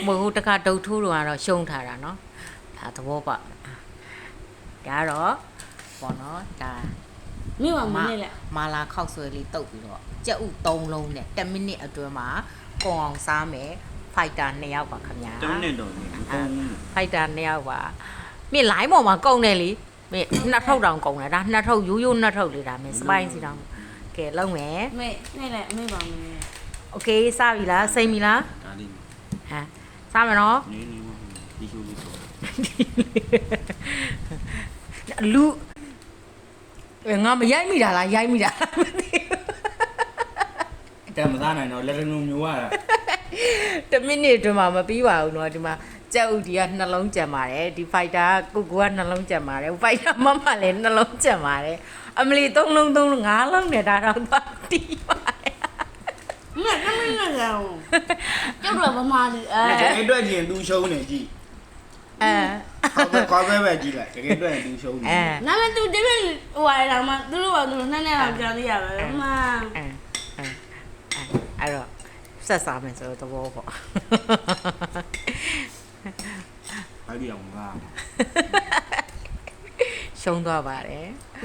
မဟုတ်တခါဒုတ်ထိုးတော့ကတော့ရှုံးထားတာနော်ဒါသဘောပေါက်ဒါတော့ပေါ့နော်ဒါ မိမမနေလေ မာလာခောက်ဆွဲလေးတုပ်ပြီးတော့ကြက်ဥ3လုံးနဲ့10မိနစ်အတွင်းမှာကောင်းအောင်စားမယ်ဖိုက်တာ2ယောက်ပါခင်ဗျာ 10မိနစ်တော့နေကုန် ဖိုက်တာ2ယောက်ပါမင်း line ပေါ်မှာကုန်တယ်လीမင်းနှစ်ထုပ်တောင်ကုန်တယ်ဒါနှစ်ထုပ်ရိုးရိုးနှစ်ထုပ်လေးဒါမင်းစပိုင်းစီတောင်ကဲလုံးမယ် မေနေလေအမေပါမေ โอเคစပြီလားစိမ့်ပြီလား ဒါလေး ဟမ်စမယ်နော် နေနေဒီချိုးလေးတော့ လူငါမရိုက်မိတာလားရိုက်မိတာမသိ တမသားနိုင်တော့လက်လုံးမျိုးရတာ 10မိနစ်အတွင်းမှာမပြီးပါဘူးเนาะဒီမှာကြက်ဥဒီကနှလုံးကြံပါတယ်ဒီဖိုက်တာကိုကနှလုံးကြံပါတယ်ဖိုက်တာမမလည်းနှလုံးကြံပါတယ်အမလီ3လုံး5လုံးနဲ့ဒါတော့ပါတီးပါတယ် မင်းကမင်းကရောကျုပ်တို့ဗမာလူအဲ တကယ်တွေ့ရင်သူရှုံးနေကြည့်ခေါ်ပဲကြည့်လိုက်တကယ်တွေ့ရင်သူရှုံးနေ နာမည်သူဒီမဲ့ဟိုဟာတော့မှသူတို့ကသူတို့နဲ့တော့ကြောင်သေးရပဲမ အဲ့တော့ဆက်စားမယ်ဆိုတော့သဘောပေါ့ အဲ့ဒီအောင်က ရှုံးသွားပါတယ်